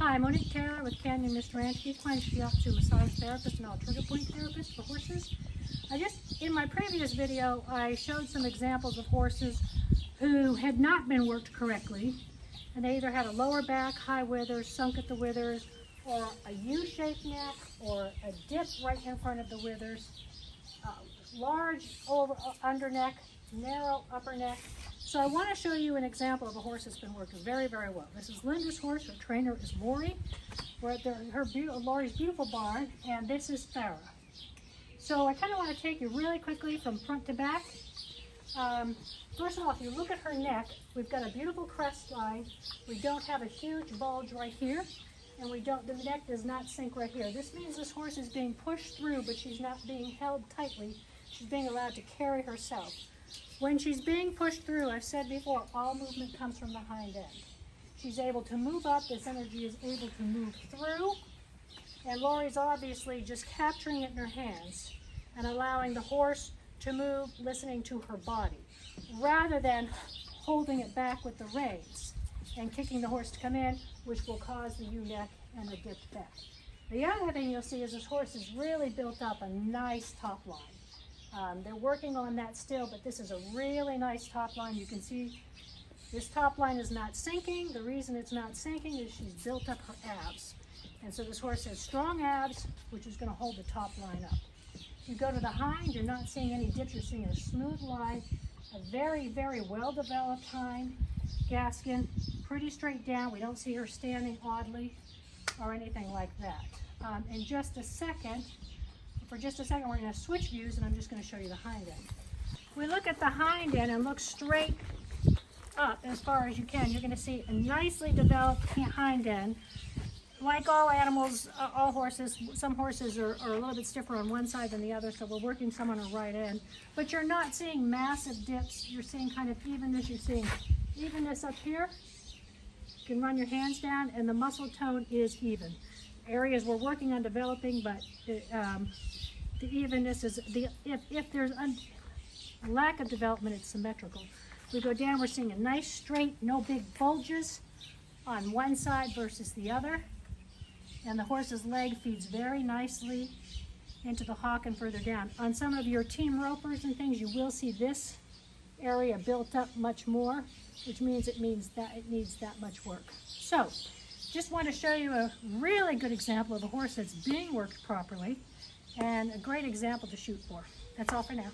Hi, I'm Monique Taylor with Canyon Mist Ranch, equine shiatsu massage therapist and trigger point therapist for horses. In my previous video, I showed some examples of horses who had not been worked correctly, and they either had a lower back, high withers, sunk at the withers, or a U-shaped neck, or a dip right in front of the withers, large under neck, narrow upper neck. So I want to show you an example of a horse that's been worked very, very well. This is Linda's horse. Her trainer is Lori. We're at Lori's beautiful barn, and this is Farah. So I kind of want to take you really quickly from front to back. First of all, if you look at her neck, we've got a beautiful crest line. We don't have a huge bulge right here, and the neck does not sink right here. This means this horse is being pushed through, but she's not being held tightly. She's being allowed to carry herself. When she's being pushed through, I've said before, all movement comes from the hind end. She's able to move up, this energy is able to move through, and Lori's obviously just capturing it in her hands and allowing the horse to move, listening to her body, rather than holding it back with the reins and kicking the horse to come in, which will cause the U-neck and the dipped back. The other thing you'll see is this horse has really built up a nice top line. They're working on that still, but this is a really nice top line. You can see this top line is not sinking. The reason it's not sinking is she's built up her abs. And so this horse has strong abs, which is going to hold the top line up. If you go to the hind, you're not seeing any dips. You're seeing a smooth line, a very, very well-developed hind. Gaskin, pretty straight down. We don't see her standing oddly or anything like that. For just a second, we're going to switch views, and I'm just going to show you the hind end. We look at the hind end and look straight up as far as you can. You're going to see a nicely developed hind end. Like all animals, all horses, some horses are a little bit stiffer on one side than the other, so we're working some on the right end. But you're not seeing massive dips. You're seeing kind of evenness. You're seeing evenness up here. You can run your hands down, and the muscle tone is even. Areas we're working on developing, but the evenness is, if there's a lack of development, it's symmetrical. We go down, we're seeing a nice straight, no big bulges on one side versus the other. And the horse's leg feeds very nicely into the hock and further down. On some of your team ropers and things, you will see this area built up much more, which means it needs that much work. So, just want to show you a really good example of a horse that's being worked properly and a great example to shoot for. That's all for now.